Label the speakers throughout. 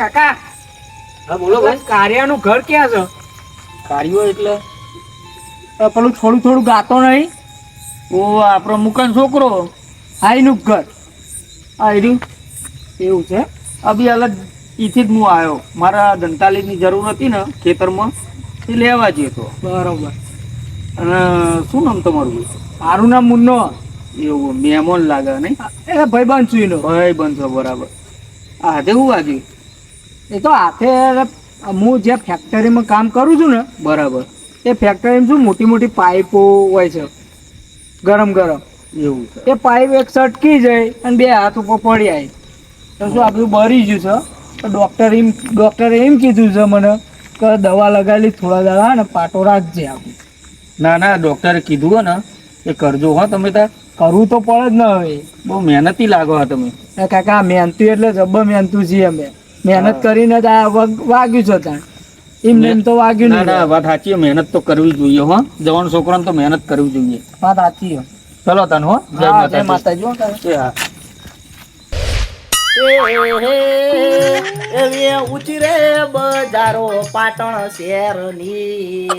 Speaker 1: કાકા
Speaker 2: હા બોલો ભાઈ.
Speaker 1: કારિયાનું ઘર ક્યાં છે?
Speaker 2: કાર્યો એટલે
Speaker 1: પેલું થોડું થોડું ગાતો નહીં?
Speaker 2: ઓ આપણો મુકાન છોકરો.
Speaker 1: હા એનું ઘર.
Speaker 2: હા એર્યું.
Speaker 1: એવું છે?
Speaker 2: અભી અલગ ઈથી જ હું આવ્યો. મારા દંતાલીની જરૂર હતી ને ખેતરમાં એ લેવા જયો તો.
Speaker 1: બરોબર.
Speaker 2: અને શું નામ તમારું?
Speaker 1: મારું નામ મુન્નો.
Speaker 2: એવું મહેમાન લાગે નહીં?
Speaker 1: એ ભાઈ બનશું એનો.
Speaker 2: ભાઈ બનશો બરાબર. આ હાથે શું વાગ્યું?
Speaker 1: એ તો હાથે હું જે ફેક્ટરીમાં કામ કરું છું ને
Speaker 2: બરાબર.
Speaker 1: એ ફેક્ટરીમાં શું મોટી મોટી પાઇપો હોય છે ગરમ ગરમ.
Speaker 2: એવું છે.
Speaker 1: એ પાઇપ એક સટકી જાય અને બે હાથ ઉપર પડી જાય તો શું આ બધું બળી ગયું છે. તો ડૉક્ટરે એમ કીધું છે મને કે દવા લગાવેલી થોડા દાડા ને પાટો રાખજે આપણે.
Speaker 2: ના ના ડૉક્ટરે કીધું હો ને એ કરજો હો તમે તાર.
Speaker 1: કરવું તો પડે જ ને હવે.
Speaker 2: બહુ મહેનતી લાગો હા તમે.
Speaker 1: કાકા મહેનતું એટલે જબ્બર મહેનતું છીએ અમે. મહેનત
Speaker 2: હા.
Speaker 1: કરીને જ આ વાગ્યું છે ત્યાં. એમ તો વાગ્યું
Speaker 2: ના ના
Speaker 1: નહીં.
Speaker 2: વાત સાચી. મહેનત તો કરવી જોઈએ હો. જવાન છોકરાને તો મહેનત કરવી જોઈએ.
Speaker 1: વાત સાચી છે.
Speaker 2: ચલો તને હો.
Speaker 1: હા, જય માતાજી હો કાકા.
Speaker 2: એ હા.
Speaker 3: એવી ઊંચી રે બજારો પાટણ શહેરની,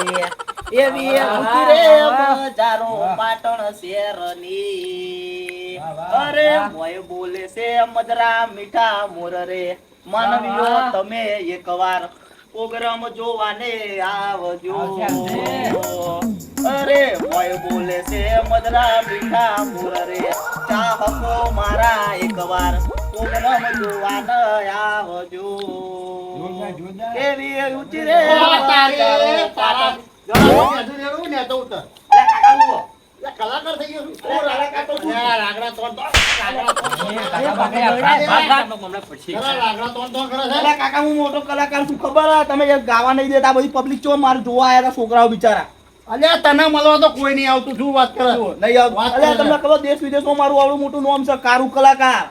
Speaker 3: એવી ઊંચી રે બજારો પાટણ શહેરની. અરે મોય બોલે છે મધરા મીઠા મોર રે, માનવીઓ તમે એકવાર પ્રોગ્રામ જોવાને આવજો. અરે મોય બોલે છે મધરા મીઠા મોર રે, ચાહકો મારા એકવાર પ્રોગ્રામ જોવાને આવજો. એવી ઊંચી રે બજારો પાટણ. કલાકાર થઈ ગયો છું. કલાકાર તો છું. રાગડા તોડ દો. કાકા હું મોટો કલાકાર છું ખબર હે? તમે ગાવા નહીં દેતા બધી પબ્લિક ચો મારે જોવા આયા હતા છોકરાઓ બિચારા.
Speaker 4: અલ્યા તને મળવા તો કોઈ નહીં આવતું. શું વાત કરે?
Speaker 3: નહીં આવતું. અલ્યા તમને ખબર દેશ વિદેશમાં મારું આવડું મોટું નામ છે કારું કલાકાર.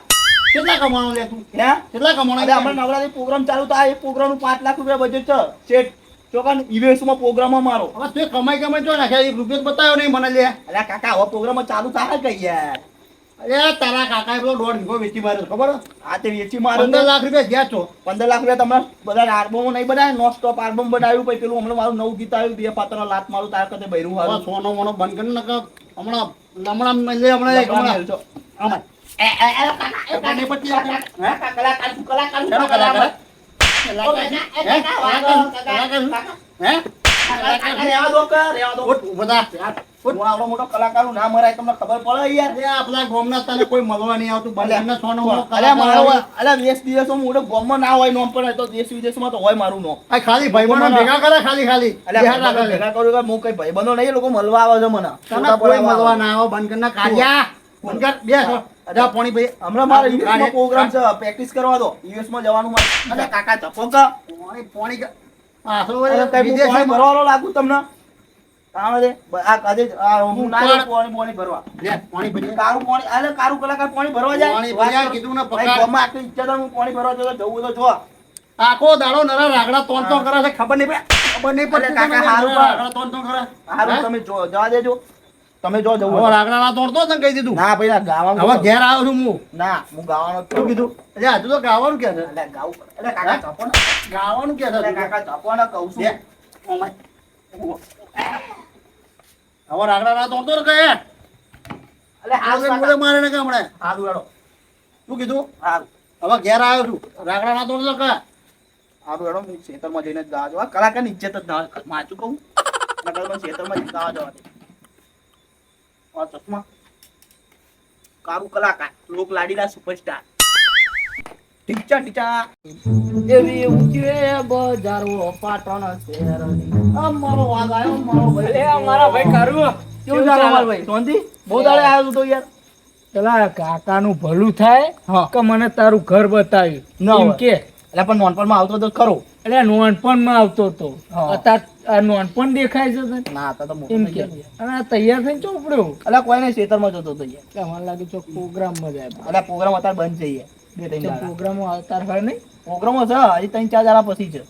Speaker 4: કેટલા કમાણો લે તું?
Speaker 3: હે
Speaker 4: કેટલા કમાણો?
Speaker 3: અલ્યા આપણે નવરાત્રી પ્રોગ્રામ ચાલુ થાય એ પ્રોગ્રામ નું 5 લાખ રૂપિયા બજેટ છે. શેઠ ચોકન ઇવેન્ટ્સમાં પ્રોગ્રામ મારો.
Speaker 4: હવે તું કમાઈ જો નાખ્યા એક રૂપિયો બતાવ્યો નહીં મને લે.
Speaker 3: અલ્યા કાકા હવે પ્રોગ્રામ ચાલુ થાય કઈ યાર.
Speaker 4: અરે તારા કાકાએ પેલો 1.5 વીઘો વેચી માર્યો છે, ખબર?
Speaker 3: આ તે વેચી મારો
Speaker 4: 15 લાખ રૂપિયા જ્યાં છો.
Speaker 3: 15 લાખ રૂપિયા તમે બધા આલ્બમો નહીં બનાવ્યા, નોન સ્ટોપ આલ્બમ બનાવ્યું. પછી પેલું હમણાં મારું નવું ગીત આવ્યું, બે પાત્ર લાત મારું તાર કતે બૈરું
Speaker 4: હવે
Speaker 3: હારું.
Speaker 4: સોનો મોનો બંધ કરી નાખ. હમણાં આમાં. કાકાને પટ્ટી આપે.
Speaker 3: કલાકાર છું, કલાકાર છું,
Speaker 4: શેનો
Speaker 3: કલાકાર.
Speaker 4: હે?
Speaker 3: રહેવા દો કે, રહેવા દો.
Speaker 4: ઉઠ, ઊભો થા.
Speaker 3: હું આવડો મોટો કલાકાર હું ના મરાય તમને ખબર પડે યાર.
Speaker 4: અરે આપણા ગામના તને કોઈ મળવા નહીં આવતું. ભલે એમને સોનો મોનો
Speaker 3: અલ્યા મારો
Speaker 4: કલાકાર.
Speaker 3: અલ્યા દેશ વિદેશમાં મોટો ગામમાં ના હોય નોમ પણ તો દેશ વિદેશમાં તો હોય મારું નોમ.
Speaker 4: આ ખાલી ભાઈબંધો ભેગા કરે ખાલી.
Speaker 3: અલ્યા
Speaker 4: ધ્યાન રાખે.
Speaker 3: ભેગા કરું કે હું કઈ ભાઈબંધો નહીં, એ લોકો મળવા આવે છે મને.
Speaker 4: તને કોઈ મળવા ના આવે. બંધ કરી નાખ. કાઢ્યા. બંધ કર. બેસ. જા પાણી ભાઈ.
Speaker 3: હમણાં મારે યુએસમાં પ્રોગ્રામ છે, પ્રેક્ટિસ કરવા દો. યુએસમાં જવાનું મારે. અલ્યા કાકા ચપો કે
Speaker 4: પાણી કર. આ તો
Speaker 3: અરે કઈ હું
Speaker 4: વિદેશમાં
Speaker 3: પાણી ભરવાનો લાગુ તમને? તાણે દે આ કાજે આ હું ના જાઉં પાણી ભરવા.
Speaker 4: લે, પાણી ભરી.
Speaker 3: કારું પાણી અલે કારું કલાકાર પાણી ભરવા જાય.
Speaker 4: પાણી ભર્યા કીધું ને
Speaker 3: ભાઈ
Speaker 4: પકડ.
Speaker 3: ગામમાં આટલી ઇજ્જત હું પાણી ભરવા જતો જવું તો જો.
Speaker 4: આખો દાડો નરા રાગડા તોડ કરે છે. ખબર નહીં પડે. ખબર નહીં પડતી.
Speaker 3: અરે કાકા,
Speaker 4: તમે
Speaker 3: હારું
Speaker 4: નરા
Speaker 3: પણ.
Speaker 4: રાગડા તોડ કરે.
Speaker 3: હારું
Speaker 4: હે?
Speaker 3: તમે જો જવા દેજો. તમે જો જવું
Speaker 4: હવે
Speaker 3: હોય.
Speaker 4: રાગડા ના તોડતો જ ને કહી દીધું.
Speaker 3: ના ભાઈ ના ગાવાનું
Speaker 4: હવે
Speaker 3: તો-
Speaker 4: ઘેર આવ્યો છું હું.
Speaker 3: ના હું ગાવાનો જ
Speaker 4: શું
Speaker 3: છું.
Speaker 4: કીધું? અરે હજુ તો ગાવાનું કે છે?
Speaker 3: અલે ગાવું અલે કાકા ચપો ને.
Speaker 4: ગાવાનું કે છે
Speaker 3: અલે
Speaker 4: હજુ તો?
Speaker 3: કાકા ચપો ને કહું છું.
Speaker 4: લે. ઓમાય. હવે રાગડા ના તોડતો ને કહે.
Speaker 3: અલે હારું
Speaker 4: બોલે
Speaker 3: કાકા.
Speaker 4: મારે ને કે હમણાં.
Speaker 3: હારું હેડો.
Speaker 4: શું કીધું?
Speaker 3: હારું
Speaker 4: હવે ઘેર આવ્યો છું. રાગડા ના તોડતો કે?
Speaker 3: હારું હેડો. હું ખેતરમાં જઈને જ ગાવા જવા. કલાકારની ઇજ્જત જ ના માચું કહું. નકર મને ખેતરમાં જ ગાવા જવા દે. આ ચશ્મા કારું કલાકાર લોક લાડીલા સુપરસ્ટાર. ટીચા ટીચા એવી ઊંચી રે બજારો પાટણ શહેરની. અમારો વાગ આવ્યો મારો ભાઈ.
Speaker 1: અલે અમારા ભાઈ કારું
Speaker 3: કેવું ચાલે મારો ભાઈ? શાંતિ? બહુ દાડે આવ્યો છું તો યાર.
Speaker 1: પેલા કાકાનું ભલું થાય
Speaker 3: હા.
Speaker 1: કે મને તારું ઘર બતાવ્યું
Speaker 3: ના
Speaker 1: એમ
Speaker 3: હોય.
Speaker 1: કે.
Speaker 3: એટલે પણ નોનપણમાં આવતો તો ખરો.
Speaker 1: એટલે નોનપણમાં આવતો હતો.
Speaker 3: હા.
Speaker 1: અત્યારે આ નોનપણ દેખાય છે તને?
Speaker 3: ના હતા તો મોટો
Speaker 1: એમ
Speaker 3: થઈ
Speaker 1: કે
Speaker 3: ગયો.
Speaker 1: અને આ તૈયાર થઈને ચોપડ્યો.
Speaker 3: અલ્યા કોઈ નહીં ખેતરમાં જતો તો યાર.
Speaker 1: એટલે મને લાગે છે પ્રોગ્રામમાં જાય.
Speaker 3: અલ્યા પ્રોગ્રામ અત્યારે બંધ છે યાર. બે ત્રણ દાડા.
Speaker 1: પ્રોગ્રામો આવતા હોય નહીં
Speaker 3: પ્રોગ્રામો છે હજી 3-4 દાડા પછી છે.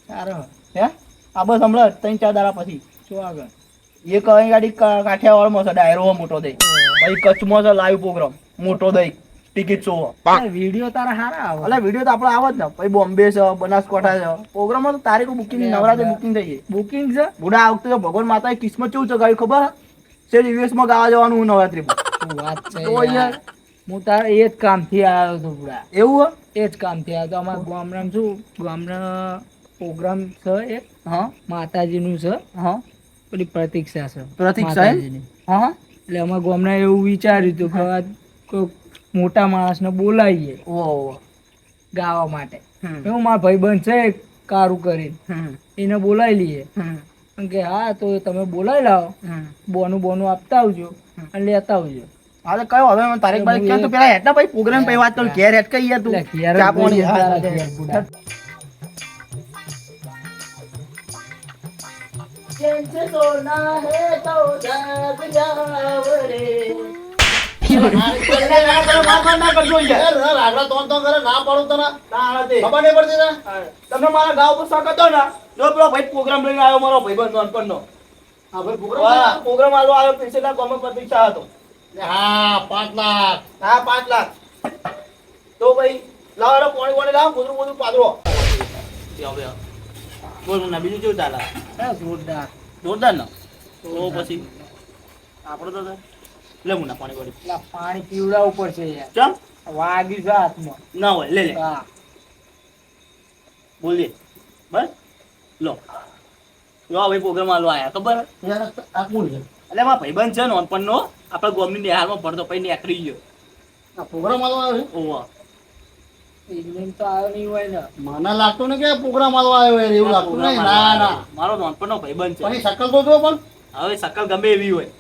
Speaker 1: સારો
Speaker 3: હે આ બસ હમણાં 3-4 દાડા પછી.
Speaker 1: શું આગળ
Speaker 3: એક અહીં ગાડી કાઠિયાવાડમાં છે ડાયરો મોટો દઈ. પછી કચ્છમાં છે લાઈવ પ્રોગ્રામ મોટો દઈ. ટિકિટ શો
Speaker 1: વિડીયો તારા હારા આવે
Speaker 3: એટલે વિડીયો તો આપણે આવે જ ને પછી બોમ્બે છે બનાસકાંઠા છે પ્રોગ્રામમાં તો તારીખો બુકિંગ નવરાત્રી બુકિંગ થઈ ગઈ
Speaker 1: બુકિંગ છે
Speaker 3: બુડા આ વખતે તો ભગવાન માતાએ કિસ્મત કેવું ચગાવ્યું ખબર છે યુએસમાં ગાવા જવાનું હું નવરાત્રીમાં
Speaker 1: શું વાત છે
Speaker 3: તો
Speaker 1: યાર.
Speaker 3: યાર
Speaker 1: હું તારે એ જ કામથી આવ્યો હતો પૂરા
Speaker 3: એવું
Speaker 1: એ જ કામથી આવ્યો હતો અમારા ગામડામાં શું ગામના પ્રોગ્રામ છે એક
Speaker 3: હા
Speaker 1: માતાજીનું છે
Speaker 3: હા
Speaker 1: પેલી પ્રતીક્ષા છે
Speaker 3: પ્રતીક્ષા એમ?
Speaker 1: માતાજીની.
Speaker 3: હા
Speaker 1: એટલે અમારા ગામના એવું વિચાર્યું હતું કે આ કોઈક મોટા માણસને બોલાવીએ
Speaker 3: ઓહ
Speaker 1: ગાવા માટે
Speaker 3: હમ
Speaker 1: હું મારા ભાઈબંધ છે એક કારું કરીને
Speaker 3: હમ
Speaker 1: એને બોલાવી લઈએ
Speaker 3: હમ
Speaker 1: એમ કે હા તો તમે બોલાવી લાવો
Speaker 3: હમ
Speaker 1: બોનું આપતા આવજો અને લેતા આવજો
Speaker 3: હા તો કયો હવે મને તારીખ બારીખ ક્યાં તો પેલા હેઠના ભાઈ પ્રોગ્રામ પછી વાત કરું ઘેર હેઠ કઈ યાર તું
Speaker 1: એટલે ઘેર જ
Speaker 3: ચા પાણી
Speaker 1: જોઈએ
Speaker 3: હા,
Speaker 1: તારા
Speaker 3: હા,
Speaker 1: ઘેર બુડા.
Speaker 3: ના કરજો યાર.
Speaker 4: રાગડા તોન તોન કરે ના પાડું તને
Speaker 3: ના, ના, તે.
Speaker 4: ખબર નહીં પડતી તને
Speaker 3: તમને મારા ગાવ પર શક હતો ને જો પેલો ભાઈ પ્રોગ્રામ લઈને આવ્યો મારો ભાઈબંધ નાનપણનો.
Speaker 4: હા ભાઈ
Speaker 3: વાહ, પ્રોગ્રામ આલો આવ્યો પૈસા ગામમાં પ્રતીક્ષા હતો
Speaker 4: હા 5 લાખ
Speaker 3: હા 5 લાખ તો ભાઈ લાવો પાણી લાવો ગોદરું ગોદરું પાદરો બોલ ના બીજું કેવું ચાલે
Speaker 1: હા, જોરદાર
Speaker 3: જોરદાર ને તો પછી આપણે તો લે મુના પાણી વાળી
Speaker 1: એટલે પાણી પીવડાવવું પડશે યાર
Speaker 3: ચમ
Speaker 1: વાગ્યું છે હાથમાં
Speaker 3: ના હોય લે લે
Speaker 1: હા
Speaker 3: બોલીએ બસ લો લો ભાઈ પ્રોગ્રામ આલો આયા ખબર
Speaker 4: યાર આ કોણ છે
Speaker 3: એટલે મારા ભાઈબંધ છે નોનપણનો આપણા ગોમની નિહાળમાં ભણતો પછી નીકળી ગયો
Speaker 4: આ પ્રોગ્રામ આલો આવ્યો છે
Speaker 3: ઓવા
Speaker 1: ઇવનિંગ તો આવ્યો નહીં હોય ને
Speaker 4: મને લાગતું ને કે પ્રોગ્રામ આલો આવ્યો યાર એવું લાગતું નહીં ના ના
Speaker 3: મારો નોનપણનો ભાઈબંધ
Speaker 4: પણ
Speaker 3: છે
Speaker 4: એ શકલ તો જો પણ
Speaker 3: હવે શકલ ગમે એવી હોય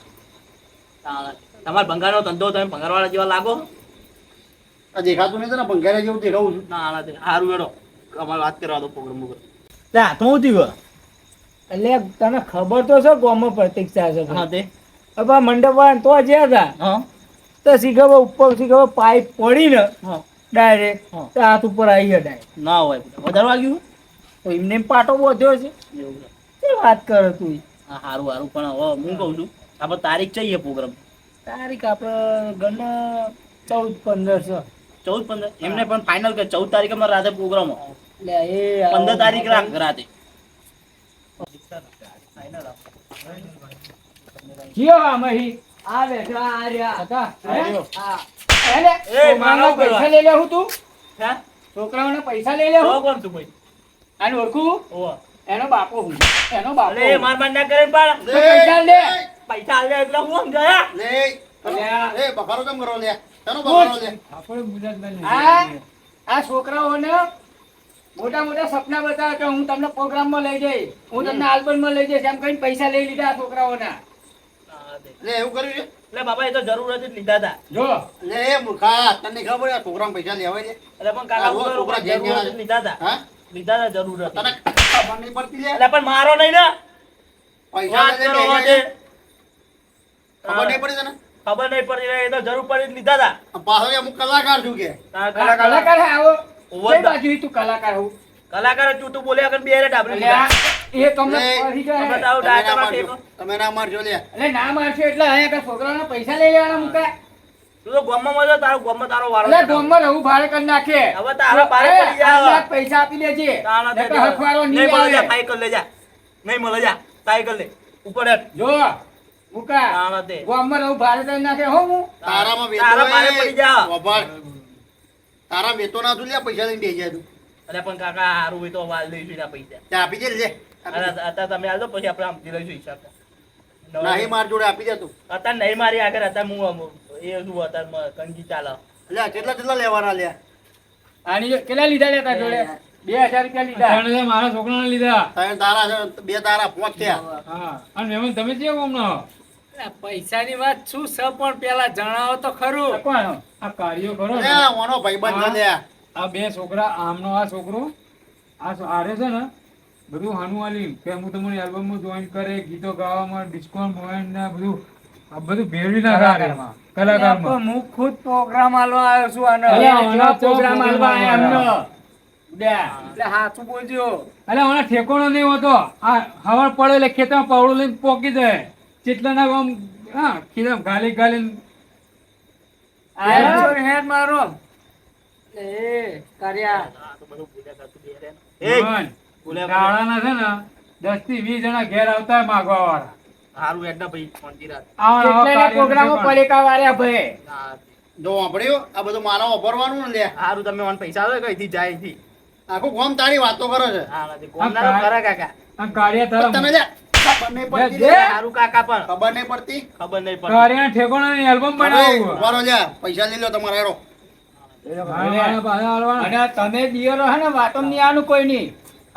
Speaker 3: તમારા ભંગારનો ધંધો તમે ભંગારવાળા જેવા લાગો
Speaker 4: આ દેખાતું નહીં તને ભંગારા જેવું દેખાવું છું
Speaker 3: ના ના સારું વેડો અમારે વાત કરવા દો પ્રોગ્રામ વગર ત્યાં તો હું થયું
Speaker 1: એટલે તને ખબર તો છે ગોમાં પ્રતીક્ષા છે
Speaker 3: હા તે
Speaker 1: હવે મંડપ વાળા તો જ્યાં હતા
Speaker 3: હા
Speaker 1: તો શીખવા ઉપર શીખવા પાઇપ પડી ને
Speaker 3: હા
Speaker 1: ડાયરેક્ટ
Speaker 3: હા.
Speaker 1: તો હાથ ઉપર આવી ગયા ડાયરેક્ટ
Speaker 3: ના હોય વધારે વાગ્યું
Speaker 1: તો એમને એમ પાટો બોધ્યો છે
Speaker 3: એવું છે
Speaker 1: શું વાત કરે તું
Speaker 3: હા સારું સારું પણ હવે હું કહું છું આપણે તારીખ चाहिए પ્રોગ્રામ
Speaker 1: તારીખ આપણે ગણ 14-15 છે
Speaker 3: 14-15 એમને પણ ફાઇનલ કે 14 તારીખે અમારે રાતે પ્રોગ્રામ
Speaker 1: એટલે એ
Speaker 3: 15 તારીખ રાખ રાતે
Speaker 1: કયો આમાંથી આ બેઠા આ રહ્યા હતા
Speaker 4: આવ્યો.
Speaker 1: હા એને
Speaker 3: એ, મારો
Speaker 1: છોકરાઓના પૈસા લઈ લે હું તું
Speaker 3: હા
Speaker 1: છોકરાઓના પૈસા લઈ લે
Speaker 3: તો
Speaker 1: હું
Speaker 3: કોણ છું ભાઈ
Speaker 1: આને ઓળખું
Speaker 3: ઓવા
Speaker 1: એનો બાપો હું એનો બાપો
Speaker 3: અરે
Speaker 1: હું.
Speaker 3: માર માર ના કરે પણ
Speaker 1: તો પૈસા લે
Speaker 3: પૈસા આલે એટલે હું સમજાયા
Speaker 4: લે
Speaker 1: અલ્યા.
Speaker 4: એ બફારો કેમ કરો લે તનો બફારો લે
Speaker 1: આ છોકરાઓને મોટા મોટા સપના બતાવે કે હું તમને પ્રોગ્રામમાં લઈ જઈશ હું તમને આલ્બમમાં લઈ જઈશ એમ કહીને પૈસા લઈ લીધા આ છોકરાઓના
Speaker 4: લે એવું કર્યું છે
Speaker 3: એટલે બાબા એ તો જરૂર હતી જ લીધા હતા
Speaker 1: જો
Speaker 4: લે એ મૂર્ખા તને ખબર છે છોકરાને પૈસા લેવાય છે
Speaker 3: એટલે પણ કાકા
Speaker 4: આ
Speaker 3: હું કરું?
Speaker 4: છોકરા
Speaker 3: જરૂર
Speaker 4: જેમ
Speaker 3: હતી જ લીધા હતા
Speaker 4: હા
Speaker 3: લીધા હતા જરૂર હતી
Speaker 4: તને ખબર નહીં પડતી લે
Speaker 3: એટલે પણ મારો નહીં ને
Speaker 4: પૈસા
Speaker 3: વાત
Speaker 4: લે
Speaker 3: કરો
Speaker 4: લે
Speaker 3: વાતે.
Speaker 4: ખબર નહીં પડી તને
Speaker 3: ખબર નહીં પડી એ તો જરૂર પડી જ લીધા હતા
Speaker 4: પાછો એ અમુક કલાકાર છું કે
Speaker 1: કલાકાર હે આવો
Speaker 3: ઓવર
Speaker 1: કઈ
Speaker 3: ધ-
Speaker 1: બાજુ તું કલાકાર હું
Speaker 3: કલાકાર તું તું બોલ્યા કર બે રે ડાબરી
Speaker 1: એટલે આ એ તમને
Speaker 4: લે,
Speaker 1: પડી જાય
Speaker 3: અમે તો આવું
Speaker 4: તમે ના
Speaker 3: ડાયરેક્ટ
Speaker 4: મારજો
Speaker 3: ટેકો.
Speaker 4: તમે ના મારજો લે
Speaker 1: એટલે ના મારશે એટલે અહીંયા કે છોકરાઓના પૈસા લઈ લેવાના મુકા
Speaker 3: તું તો ગોમમાં મળ્યો તારો ગોમમાં તારો વારો
Speaker 1: એટલે
Speaker 3: છે.
Speaker 1: ગોમમાં રહું ભાડે કરી નાખે
Speaker 3: હવે તારા ભાડે
Speaker 1: એ,
Speaker 3: પડી જાવ.
Speaker 1: 8 લાખ પૈસા આપી દેજે
Speaker 3: તારા તે
Speaker 1: નકર હથવારો
Speaker 3: નહીં
Speaker 1: નહીં
Speaker 3: મળે જા
Speaker 1: આવે
Speaker 3: સાયકલ લે જા નહીં મળે જા સાયકલ લે ઉપર હેઠ.
Speaker 1: જો મુકા
Speaker 3: તારા તે
Speaker 1: ગોમમાં રહું ભાડે કરી નાખે હો હું
Speaker 4: તારામાં વેતો
Speaker 3: તારા ભારે પડી જા.
Speaker 4: વભાડ. તારા વેતો ના તું લે પૈસા લઈને બેસી જાય તું
Speaker 3: અરે પણ કાકા હારું હોય તો વાલ દઈશું એના પૈસા
Speaker 4: ત્યાં આપી દે લે
Speaker 3: અરે અત્યારે તમે આવજો પછી આપણે આમથી લઈશું હિસાબ
Speaker 4: નહીં માર જોડે આપી દે તું
Speaker 3: અત્યારે નહીં મારી આગળ અત્યારે હું એ શું અત્યારે કંજી ચાલે
Speaker 4: લે કેટલા કેટલા લેવાના લે
Speaker 1: આની જો કેટલા લીધા લેતા જોડે 2000 રૂપિયા લીધા
Speaker 5: મારા છોકરાને લીધા
Speaker 4: ત્રણ તારા છે, બે તારા પાંચ થયા
Speaker 5: હા અને મહેમાન તમે કેવો હમણાં
Speaker 1: પૈસાની વાત શું છે પણ પેલા જણાવો તો ખરું
Speaker 5: કોણ આ કાર્યો ખરો ને?
Speaker 4: લે ઓનો ભાઈબંધ છે લે
Speaker 5: આ બે છોકરા આમનો આ છોકરો આરે છે ને બધું હાનું આલી કે હું તમારી એલ્બમમાં જોઈન કરે ગીતો ગાવામાં ડિસ્કો મોઈન ને બધું આ બધું ભેળવી નાખે એમાં કલાકારમાં
Speaker 1: હું ખુદ પ્રોગ્રામ આલવા આવ્યો છું આનો
Speaker 5: અલ્યા, આનો તો
Speaker 1: પ્રોગ્રામ આલવા
Speaker 5: program
Speaker 1: આવ્યા
Speaker 5: આલ્યો.
Speaker 1: એમનો લે એટલે હાચું બોલજો
Speaker 5: અલે મને ઠેકોણો નહીં હોતો આ હવાર પડે એટલે ખેતરમાં પાવડું લઈને પોકી જાય ચેટલાના આમ હા ખેતરમાં ગાલી ગાલી આયો હેડ મારો
Speaker 1: એ કર્યા
Speaker 3: આ તો બધું ભૂલ્યા કરતું બે રે.
Speaker 5: ભગવાન, ગાળાના છે ને 10 થી 20 જણા ઘેર આવતા હોય માગવા વાળા.
Speaker 3: હારું હેડ ના ભાઈ શાંતિ રાખ.
Speaker 1: કેટલાય પ્રોગ્રામો પલેકા વાળ્યા ભાઈ
Speaker 3: હા,
Speaker 4: જો વાપર્યો આ બધું માનવ વાપરવાનું ને લે
Speaker 3: હારું તમે મને પૈસા આવે કઈથી જાય અહીંથી.
Speaker 4: આખું ગામ તારી વાતો કરે છે
Speaker 3: હા નથી કોમના તો કરે કાકા.
Speaker 5: આ કાર્ય તારા
Speaker 4: તને લે ખબર નહીં પડતી
Speaker 5: જે.
Speaker 4: લે.
Speaker 3: હારું કાકા પણ
Speaker 4: ખબર નહીં પડતી
Speaker 3: ખબર નહીં પડતી.
Speaker 5: કાર્યના ઠેકોણાની આલ્બમ
Speaker 4: હવે
Speaker 5: બનાવો.
Speaker 4: ઉભા રહો લે પૈસા લઈ લો તમારા હેરો
Speaker 1: અને તમે દિયરો હે ને વાતો નહીં આનું કોઈ નહીં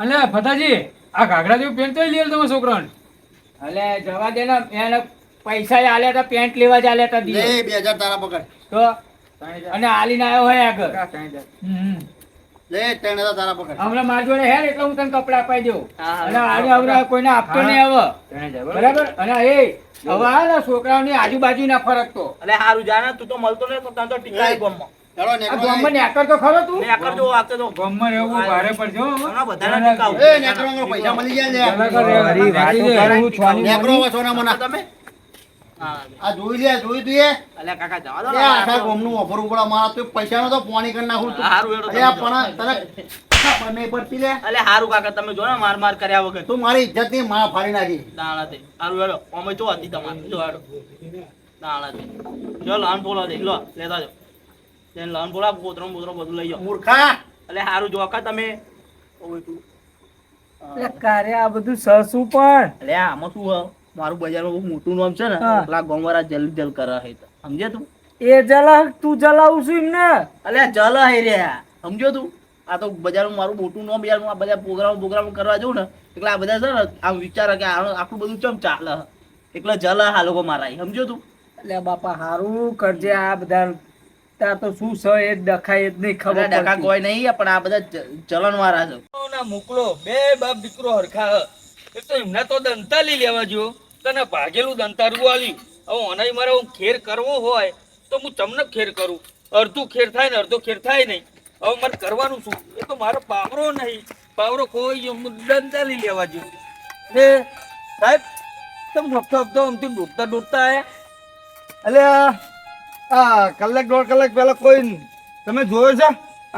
Speaker 5: અલે ફતાજી, આ ઘાઘરા જેવું પેન્ટ કઈ લીધું તમારા છોકરાને?
Speaker 1: એટલે જવા દે ને એને પૈસા આલ્યા હતા પેન્ટ લેવા જ આલ્યા હતા
Speaker 4: લે
Speaker 1: દિયર
Speaker 4: 2000 તારા પકડ
Speaker 1: તો અને આલીને આવ્યો હોય આગળ
Speaker 5: હમ.
Speaker 4: લે 3000 તારા પકડ
Speaker 1: હમણાં મારી જોડે હે ને એટલે હું તને કપડા અપાઈ દઉં
Speaker 3: હા,
Speaker 1: અને આને હમણાં કોઈને આપતો નહીં હવે બરાબર અને એ હવે આ ને છોકરાઓની આજુબાજુ ના ફરક તો
Speaker 3: અલે હારું જાને તું તો મળતો ને તો તને તો ટીકાઈ ગોમમાં.
Speaker 4: હેરો
Speaker 1: આ
Speaker 4: નેકરો
Speaker 1: ગામમાં નેકર તો ખરો તું
Speaker 3: ને આકર જો આકે તો
Speaker 5: ગામમાં રહેવું બહુ ભારે પડશે હો.
Speaker 3: ઘણા બધાના ટીકાવ.
Speaker 4: એ નેકરો પૈસા મળી જાય લે
Speaker 5: હરી વાતો કરું, છોની
Speaker 4: નેકરો હવે સોના મના
Speaker 3: તમે હા
Speaker 4: આ જોઈ લે જોઈ તું એ
Speaker 3: અલે કાકા જવા દો
Speaker 4: લે આખા ગામનું વાપરવું પડે મારા તો પૈસાનો તો પોણી કરી નાખું તું
Speaker 3: હારું હેડો
Speaker 4: અરે આ પણ તને ખબર નહીં પડતી લે
Speaker 3: અલે હારું કાકા તમે જો ને માર કર્યા વગર
Speaker 4: તું મારી ઇજ્જત ની માં ફાડી નાખી
Speaker 3: દાણાથી હારું હેડો અમે જો હતી તમારે જો હેડો દાણાથી જો લાન બોલો દે લો લેતા જો તેને લાન બોલા પોતરો બધું લઈ જાઓ
Speaker 4: મૂર્ખા
Speaker 3: અલે હારું જો કા તમે ઓય તું
Speaker 1: એટલે કાર્ય આ બધું સરસું પણ
Speaker 3: અલે આમાં શું હે? મારું બજારમાં બહુ મોટું નામ છે ને
Speaker 1: હા.
Speaker 3: પેલા ગોમવાળા જલ કરે હે તો સમજે તું
Speaker 1: એ જલા તું જલાવું છું એમને
Speaker 3: અલે જલ હે રે સમજો તું આ તો બજારમાં મારું મોટું નામ યાર હું આ બધા પ્રોગ્રામ કરવા જાઉં ને એટલે આ બધા છે ને આમ વિચારે કે આટલું બધું ચમ ચાલે હે. એટલે જલ આ લોકો મારા સમજો તું
Speaker 1: એટલે બાપા હારું કરજે આ બધા તાર તો શું છે એ જ દેખાય જ નહીં
Speaker 3: ખબર
Speaker 1: ખબર
Speaker 3: ડકા કોઈ નહીં પણ આ બધા ચલણ વાળા છે
Speaker 2: મોકલો બે બાપ દીકરો હરખા હ. એક તો એમને તો દંતાલી લેવા જો તને ભાગેલું દંતારું આલ્યું. હવે ઓનાય મારે હું ખેર કરવો હોય તો હું તમને ખેર કરું. અડધું ખેર થાય ને અડધો ખેર થાય નહીં. હવે મારે કરવાનું શું? એ તો મારો પાવરો નહીં. પાવરો કોઈ ગયો, હું દંતાલી લેવા જો. એ સાહેબ તમે હપ્તો આમથી દોડતા આયા.
Speaker 6: એટલે આ કલાક 1.5 કલાક પહેલા કોઈ તમે જોયો છે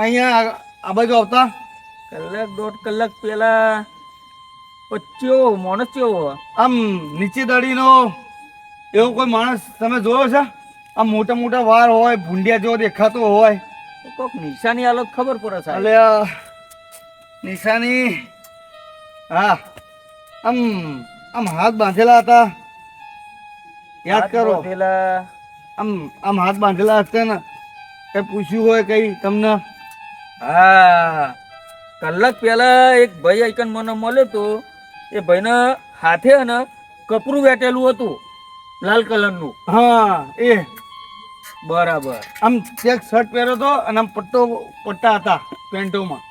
Speaker 6: અહીંયા આ બાજુ આવતા?
Speaker 2: કલાક 1.5 કલાક પેલા ચેવો માણસ ચેવો
Speaker 6: આમ નીચે દડીનો એવો કોઈ માણસ તમે જોયો છે? આમ મોટા મોટા વાર હોય, ભૂંડિયા જેવો દેખાતો હોય.
Speaker 2: કોક નિશાની આલો તો ખબર પડે સાહેબ.
Speaker 6: એટલે આ નિશાની હા આમ આમ હાથ બાંધેલા હતા, યાદ કરો.
Speaker 2: પેલા
Speaker 6: આમ હાથ બાંધેલા હતા ને કઈ પૂછ્યું હોય કઈ તમને?
Speaker 2: હા કલાક પહેલા એક ભાઈ આઈકન મને મળ્યો તો એ ભાઈને હાથે ને કપરું વેટેલું હતું લાલ કલરનું.
Speaker 6: હા એ
Speaker 2: બરાબર.
Speaker 6: આમ ચેક શર્ટ પહેર્યો હતો અને આમ પટ્ટા હતા પેન્ટોમાં.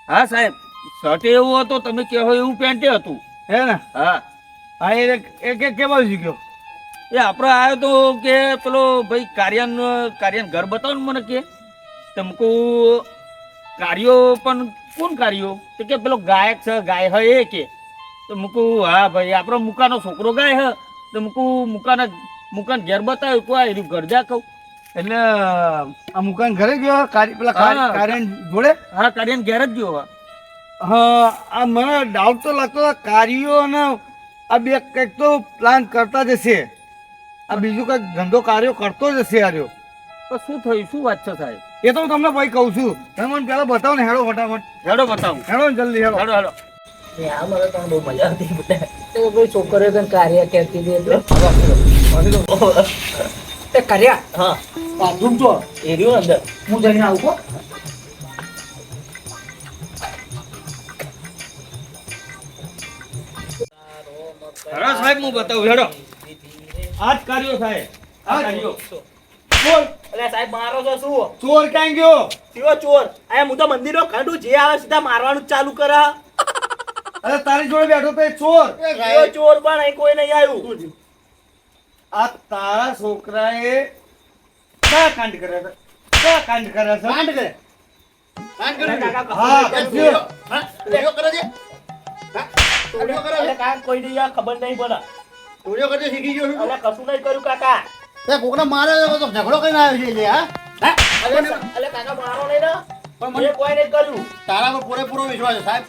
Speaker 2: હા સાહેબ શર્ટ એવું હતો તમે કહો એવું પેન્ટ હતું.
Speaker 6: હે ને?
Speaker 2: હા
Speaker 6: હા એ કે બાજુ ગયો?
Speaker 2: એ આપણો આવ્યો તો કે પેલો ભાઈ કાર્યન ઘર બતાવો ને મને કે તમકો કાર્યો પણ કોણ કાર્યો તો કે પેલો ગાયક છે ગાય હે એ કે તો મૂકું હા ભાઈ આપણો મુકાનો છોકરો ગાય હે તો મુકાન ઘેર બતાવ્યું કોઈ આવ્યું ઘર જા કહું.
Speaker 6: એટલે આ મુકાન ઘરે ગયો પેલા
Speaker 2: હા.
Speaker 6: કાર્યન જોડે?
Speaker 2: હા કાર્યન ઘેર જ ગયો.
Speaker 6: હા આ મને ડાઉટ તો લાગતો હતો કાર્યો અને આ બે કંઈક તો પ્લાન કરતા જ હશે. આ બીજું કંઈક ધંધો કાર્યો કરતો જ હશે આર્યો.
Speaker 2: તો શું થયું શું વાત છે સાહેબ?
Speaker 6: એ તો હું તમને ભાઈ કહું છું, તમે મને પેલા બતાવો ને. હેડો ફટાફટ,
Speaker 2: હેડો બતાવું.
Speaker 6: હેડો ને જલ્દી હેડો.
Speaker 2: હેડો હેડો.
Speaker 3: આ મને તો બહુ મજા આવતી બધા.
Speaker 1: તો ભાઈ છોકરીઓ તને કાર્ય કહેતી હતી એટલે એ કર્યા
Speaker 3: હા
Speaker 1: આ રૂમજો
Speaker 3: એ રહ્યું અંદર
Speaker 1: હું જઈને આવું હો.
Speaker 2: હેડો સાહેબ હું બતાવું હેડો. આ જ કાર્યો સાહેબ આ કાર્યો.
Speaker 3: બોલ અલે સાહેબ મારો છો શું
Speaker 6: ચોર ક્યાં ગયો?
Speaker 3: કયો ચોર આ હું તો મંદિરનો ખાડું જે આવે સીધા મારવાનું જ ચાલુ કરે.
Speaker 6: અરે તારી જોડે બેઠો તો એ ચોર.
Speaker 3: કયો ચોર પણ અહીં કોઈ નહીં આવ્યું.
Speaker 6: આ તારા છોકરાએ ક્યાં કાંડ કર્યા હતા? ક્યાં કાંડ કર્યા છે?
Speaker 4: કાંડ કરે કાંડ કરે
Speaker 3: કાકા
Speaker 6: હા,
Speaker 3: કશું
Speaker 6: કરજો.
Speaker 4: હા ચોરીઓ કરે છે હા ચોરીઓ કરે છે
Speaker 3: અલે કાકા કોઈ નહીં યાર ખબર નહીં પડે.
Speaker 4: ચોરીઓ કરે શીખી ગયો છું
Speaker 3: અલે કશું નહીં કર્યું કાકા.
Speaker 4: તે કોકને મારે તો ઝઘડો કરીને આવ્યો છે લે, હા
Speaker 3: અલે કાકા મારો નહીં ને પણ મને કોઈ નહીં કર્યું.
Speaker 4: તારા પર પૂરેપૂરો વિશ્વાસ છે સાહેબ.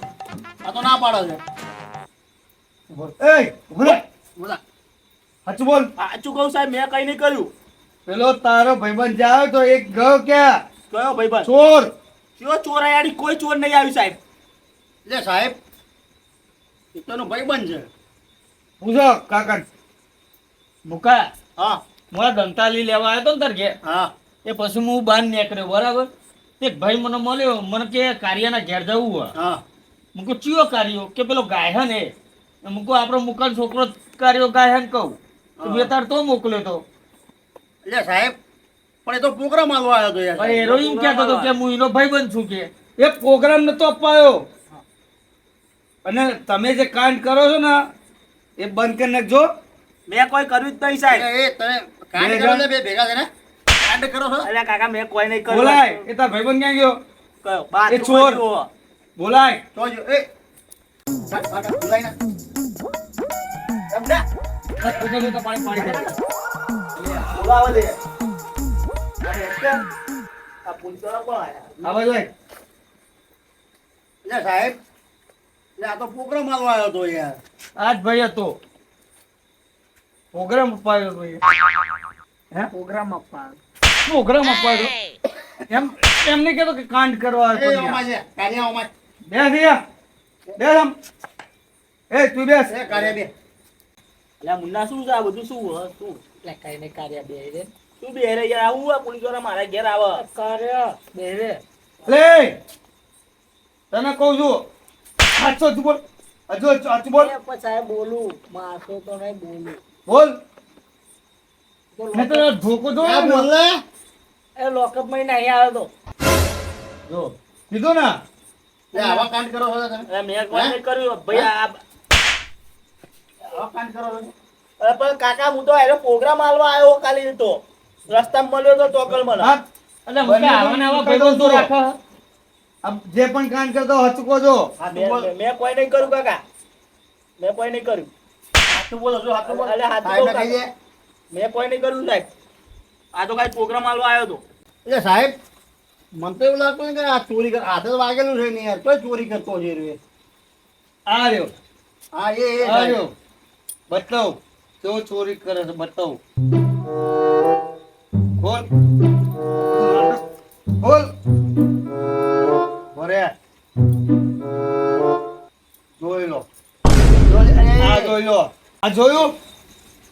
Speaker 4: આ તો ના પાડો છે.
Speaker 6: એ ઉભો રહે.
Speaker 4: બોલા.
Speaker 6: સાચું બોલ.
Speaker 3: સાચું કહું સાહેબ, મેં કઈ નહીં કર્યું.
Speaker 6: પેલો તારો ભાઈબંધ જાવ તો એક ગયો ક્યાં?
Speaker 3: કયો ભાઈબંધ?
Speaker 6: ચોર.
Speaker 3: કયો ચોર આયાડી? કોઈ ચોર નહીં આવ્યું સાહેબ.
Speaker 4: લે સાહેબ, એક તો એનો ભાઈબંધ છે.
Speaker 6: પૂછો કાકા.
Speaker 2: મુકા
Speaker 3: હા
Speaker 2: મારા દંતાલી લેવા આવ્યો તો ને તાર ઘેર.
Speaker 3: હા
Speaker 2: એ પછી હું બહાર નીકળ્યો બરાબર. એક ભાઈ મને મળ્યો, મને કે કાર્યના ઘેર જવું હોય.
Speaker 3: હા
Speaker 2: મૂકું ચિયો કાર્યો કે પેલો ગાયહન એ મૂકું આપણો મુકાન છોકરો કાર્યો ગાયહન કહું તો બે તાર તો મોકલ્યો તો.
Speaker 4: લે સાહેબ, પણ એ તો પ્રોગ્રામ આવવા આવ્યો હતો યાર.
Speaker 2: પણ એરો એમ કહેતો હતો કે હું એનો ભાઈ બન છું કે.
Speaker 6: એ પ્રોગ્રામ નતો અપાયો. અને તમે જે કાંડ કરો છો ને એ બંધ કરી નાખજો.
Speaker 3: મેં કોઈ કર્યું જ નહીં સાહેબ.
Speaker 4: એ તમે કાંડ કરો ને બે ભેગા થઈને કાંડ કરો છો.
Speaker 3: અલ્યા કાકા મેં કોઈ નહીં કર્યું.
Speaker 6: બોલાય. એ તાર ભાઈબંધ ક્યાં ગયો?
Speaker 3: કયો? બાર
Speaker 6: એ ચોર. બોલાય.
Speaker 4: જોજો એ બોલાય ને.
Speaker 3: બોલાવો દે. અરે કેમ? આ પોલીસવાળા કોણ આયા?
Speaker 6: આ બાજુ આય.
Speaker 4: લે સાહેબ, લે આ તો પ્રોગ્રામ આવવા આવ્યો હતો યાર.
Speaker 2: આજ ભાઈ હતો પ્રોગ્રામ અપાયો હતો એ.
Speaker 1: હે પ્રોગ્રામ આપવા
Speaker 2: પ્રોગ્રામ અપાયો એમ એમ નહીં કહેતો કે કાંડ કરવા
Speaker 4: એ
Speaker 2: આવ્યો હતો.
Speaker 4: ઓમાં છે, કાર્યા ઓમાં.
Speaker 6: બેસ અહીંયા. બેસ આમ. એ તું બેસ.
Speaker 4: એ કાર્યા બે.
Speaker 3: અલ્યા મુન્ના શું છે આ બધું? શું હ? શું
Speaker 1: એટલે કઈ ને કાર્ય બે રે
Speaker 3: શું બે રે યાર? આવું આ પોલીસવાળા મારા ઘેર આવે.
Speaker 1: કાર્ય બે રે
Speaker 6: લે તને કહું છું સાચું બોલ. હજુ સાચું બોલ.
Speaker 1: પછી બોલું મારતો તો નહીં બોલું
Speaker 6: બોલ.
Speaker 1: તો
Speaker 6: મેં તો ધોકો દો.
Speaker 4: આ બોલ લે.
Speaker 1: એ લોકઅપ માં નહીં આવ્યો તો
Speaker 6: જો કીધું ને.
Speaker 4: લે આવા કાંડ કરો છો તમે.
Speaker 3: અરે મેં કોઈ નહીં કર્યું ભાઈ.
Speaker 4: આવા કાંડ કરો છો.
Speaker 3: અરે પણ કાકા હું તો એનો પ્રોગ્રામ આલવા આવ્યો કાલે તો રસ્તામાં મળ્યો તો ટોકલ મને.
Speaker 6: હા,
Speaker 2: એટલે મુકા આવા ને આવા ભાઈબંધ તો રાખે.
Speaker 6: આમ જે પણ કાંડ કરતો હચકો જો.
Speaker 3: મેં કોઈ નહીં કર્યું કાકા. મેં કોઈ નહીં કર્યું.
Speaker 4: સાચું બોલો છો, સાચું બોલો.
Speaker 3: અલે હાચું
Speaker 4: સાહેબને
Speaker 3: બોલ
Speaker 4: કહી દે.
Speaker 3: મેં કોઈ નહીં કર્યું સાહેબ. આ તો કાંઈ પ્રોગ્રામ આલવા આવ્યો તો.
Speaker 4: એટલે સાહેબ, મને તો એવું લાગતું ને કે આ ચોરી કર હાથે તો વાગેલું છે નહીં યાર. કોઈ ચોરી કરતો છે રે.
Speaker 6: આ રહ્યો.
Speaker 4: હા એ
Speaker 6: આ
Speaker 4: સાહેબ.
Speaker 6: રહ્યો. બતાવ કેવો ચોરી કરે છે બતાવ. ખોલ. ખોલ. ભરે. જોઈ લો. આ જોઈ લો. આ જોયું?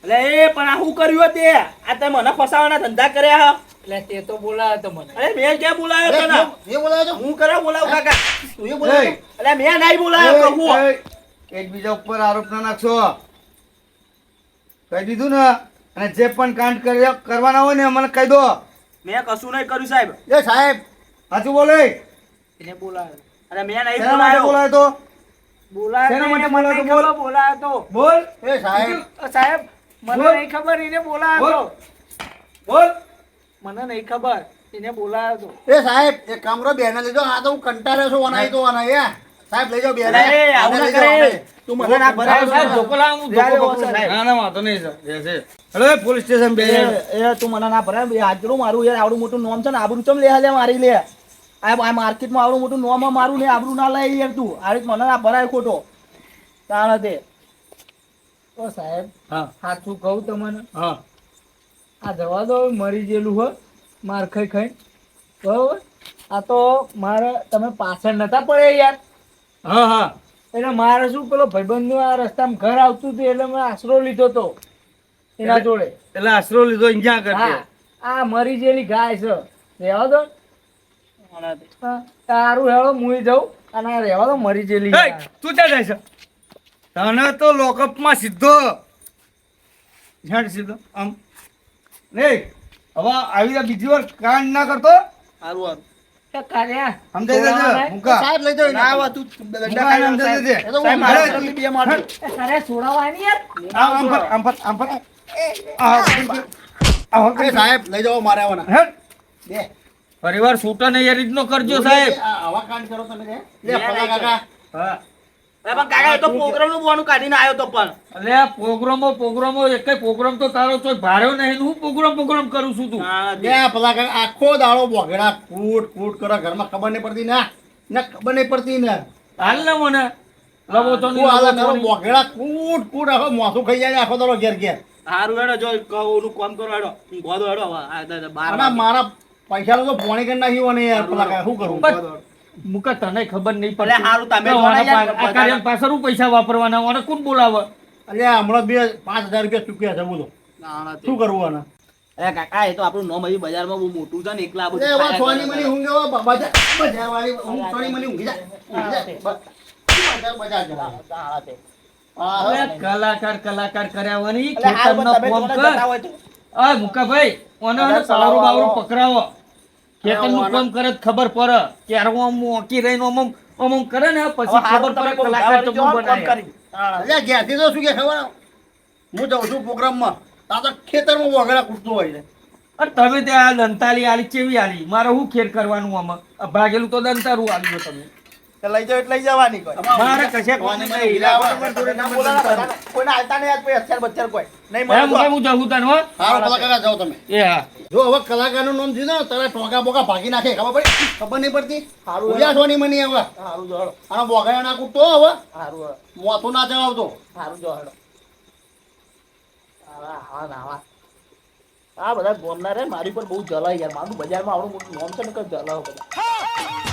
Speaker 3: એટલે એ પણ આ શું કર્યું તે? આ તમે મને ફસાવાના ધંધા કર્યા હ?
Speaker 1: એટલે તે તો બોલાયો તો મને
Speaker 3: અરે મેં ક્યાં બોલાવ્યો તને?
Speaker 4: એ બોલાવો છો?
Speaker 3: હું કરવા બોલાવું કાકા?
Speaker 4: તું એ બોલાવો છો?
Speaker 6: એ,
Speaker 3: એટલે મેં નહીં બોલાવ્યો કહું.
Speaker 6: એ, એકબીજા ઉપર આરોપ ના નાખશો. કહી દીધું ને. અને જે પણ કાંડ કરવાના હોય ને મને કહી દો.
Speaker 3: મેં કશું નહીં કર્યું સાહેબ.
Speaker 4: એ સાહેબ,
Speaker 6: સાચું બોલે.
Speaker 1: એને બોલાયો
Speaker 3: અને મેં નહીં
Speaker 6: શેના માટે
Speaker 3: બોલાવ્યો.
Speaker 6: બોલાયો તો?
Speaker 1: બોલાયો
Speaker 6: શેના
Speaker 1: તો
Speaker 6: માટે
Speaker 1: એને મને
Speaker 6: બોલાયો તો
Speaker 1: નહીં ખબર બોલાયો તો
Speaker 6: બોલ.
Speaker 4: એ સાહેબ,
Speaker 1: સાહેબ મને
Speaker 6: બોલ.
Speaker 1: નહીં ખબર એને બોલાયો
Speaker 6: બોલ.
Speaker 1: તો
Speaker 6: બોલ.
Speaker 1: મને નહીં ખબર એને બોલાયો તો
Speaker 4: એ સાહેબ, એક કામ કરો, બેને લઈ જાઓ. આ તો હું કંટાળ્યો છું આના તો આના એ. સાહેબ લઈ જાઓ બેને.
Speaker 3: અરે આવું ના
Speaker 4: આને લઈ જાઓ,
Speaker 3: કરે.
Speaker 4: આને.
Speaker 3: તું મને ના ભરાયો
Speaker 2: સાહેબ ધોકો લાવ, હું ધોકો પકડું સાહેબ.
Speaker 6: ના ના વાંધો નહીં સર. જે છે. હેલો પોલીસ સ્ટેશન બે.
Speaker 3: એ તું મને ના ભરાય. બે હાજરું મારું યાર આવડું મોટું નોમ છે ને આબરૂ ચમ લે મારી લે. આ માર્કેટમાં આવડું મોટું નોમ મારું ને આબરૂ ના લે યાર તું. આ રીત મને ના ભરાય ખોટો. તાણ તે
Speaker 1: ઓ સાહેબ
Speaker 6: હા
Speaker 1: સાચું કહું તમને
Speaker 6: હા.
Speaker 1: આ જવા દો મરી ગયેલું હોય માર ખાઈ ખાઈ બરોબર. આ તો મારે તમે પાછળ નતા પડે યાર.
Speaker 6: હા હા.
Speaker 1: એટલે મારે શું પેલો ભાઈબંધનું આ રસ્તામાં ઘર આવતું હતું એટલે મેં આશરો લીધો તો એના જોડે.
Speaker 6: એટલે આશરો લીધો અહીંયા કરતે.
Speaker 1: હા આ મરી ગયેલી ગાય છે રહેવા દો. હા, તારું હેળો મુઈ જાઉં અને આ રહેવા દો મરી ગયેલી
Speaker 6: એ,
Speaker 1: ગાય.
Speaker 6: તું ક્યાં જાય છે? તને તો લોકઅપમાં સીધો હેડ સીધો આમ નહીં. હવે આવી રીતે બીજી વાર કાંડ ના કરતો.
Speaker 3: સારું સારું.
Speaker 1: તો કાર્યા
Speaker 6: સમજાઈ
Speaker 1: બોલાવા
Speaker 6: જશે
Speaker 1: નહીં?
Speaker 6: મુકા.
Speaker 4: સાહેબ લઈ જાઓ.
Speaker 3: ના આવા તું
Speaker 6: મુકા
Speaker 3: દંડા
Speaker 6: એને સમજાઈ જશે.
Speaker 4: એ તો હું
Speaker 3: સાહેબ મારા
Speaker 6: હેડ.
Speaker 3: તરફથી બે મારું.
Speaker 1: એ કાર્યા છોડાવવાની યાર.
Speaker 6: આમ ફર આમ ફર આમ ફર.
Speaker 4: એ સાહેબ લઈ જાઓ મારે આવવાના.
Speaker 6: હેડ.
Speaker 4: બે.
Speaker 2: પરિવાર છૂટા ને એ રીતનો કરજો સાહેબ.
Speaker 4: આવા કાંડ કરો તમે કે? લે ફલા કાકા.
Speaker 6: હા
Speaker 3: અરે પણ કાકા એ તો પ્રોગ્રામનું બોનું કાઢીને આવ્યો તો પણ
Speaker 2: અલે આ પ્રોગ્રામો એકેય પ્રોગ્રામ તો તારો તો ભાર્યો નહીં હું પ્રોગ્રામ કરું છું તું
Speaker 4: લે પેલા કાકા આખો દાડો બોગડા કૂટ કરે ઘરમાં ખબર નહીં પડતી ને ખબર નહીં પડતી ને
Speaker 2: હાલ ને મને લવો તો
Speaker 4: તું હાલ તારો બોગડા કૂટ આખો મોસું ખાઈ જાય ને આખો દાડો ઘેર
Speaker 3: હારું હેડો જો કહું કામ કરો હેડો ગોદો હેડો હવે બાર
Speaker 4: અને મારા પૈસા તો પોણી કરી નાખ્યું ને યાર પેલા કાકા શું કરું
Speaker 2: મુકા તને ખબર નહીં
Speaker 3: એટલે
Speaker 2: પડતી
Speaker 3: હારું તમે
Speaker 2: તો
Speaker 3: જોડા
Speaker 2: આના
Speaker 3: યાર,
Speaker 2: આ કાર્ય પાછળ હું પૈસા વાપરવાના ઓને કોણ બોલાવે
Speaker 4: અલ્યા હમણાં 5,000 રૂપિયા ચૂક્યા છે બોલો શું કરવું આને
Speaker 3: અરે કાકા એ તો આપણું નામ હજી બજારમાં બહુ મોટું છે ને એકલા આ બધું
Speaker 4: અરે
Speaker 3: ખાયા
Speaker 4: સોની
Speaker 3: કરે.
Speaker 4: મની ઊંઘે બજારવાળી સોની મની ઊંઘી જાય બજાર
Speaker 2: અરે કલાકાર કર્યાવાની
Speaker 3: એટલે હારું
Speaker 2: ખેતરનો
Speaker 3: પણ તમે
Speaker 2: કામ
Speaker 3: જોડે જતા
Speaker 2: કર
Speaker 3: હોય તો
Speaker 2: આ મુકાભાઈ ઓને
Speaker 3: અરે
Speaker 2: પાવરો બાવરો
Speaker 3: આવો.
Speaker 2: પકડાવો ખેતરનું
Speaker 3: આવો,
Speaker 2: કામ કરે તો ખબર પડે કે આમ આમ ઓકી રહીને આમ કરે ને પછી
Speaker 3: હવે હારું
Speaker 2: ખબર
Speaker 3: તમે
Speaker 2: પડે
Speaker 3: કોઈ
Speaker 2: કલાકાર તો
Speaker 3: ઉતાવળ
Speaker 2: હું
Speaker 3: જો, ફોન
Speaker 2: બનાય
Speaker 3: કરી. હા.
Speaker 4: અલ્યા ઘેરથી તો શું કે ખબર હું જાઉં છું પ્રોગ્રામમાં તા તો ખેતરમાં વગડા કૂદતો હોય છે
Speaker 2: અરે તમે ત્યાં આ દંતાલી આલી કેવી આલી મારે હું ખેર કરવાનું આમાં આ ભાગેલું તો દંતારું આલ્યું તમે
Speaker 3: કે લઈ જાઓ એટલે લઈ જવાની કોઈ
Speaker 2: મારે કશે કોને નહીં હીરા
Speaker 3: ના બોલાવો બધાને. કોઈને હાલતા નહીં આજ પછી અત્યાર બચ્ચાર કોઈ નહીં મળે તો.
Speaker 2: હું જવું તને હો
Speaker 4: હારો પેલા કાકા જાઓ તમે
Speaker 2: એ હા
Speaker 4: જો હવે કલાકારનું નામ થયું ને તારા ટોકા બોકા ભાગી નાખે ખબર નહીં પડતી
Speaker 3: હારું
Speaker 4: ઉલ્યા સોની મની હવે
Speaker 3: હારું જો હેડો.
Speaker 4: આનો બોગડા ના કૂદતો હવે
Speaker 3: હારું હેડો.
Speaker 4: મોથું ના ચડાવતો
Speaker 3: હારું જો હેડો. હા ના હા આ બધા ગોમના રે મારી પર બહુ જલાય યાર મારું બજારમાં આવડું મોટું નોમ છે ને કઈ જલાવ બધા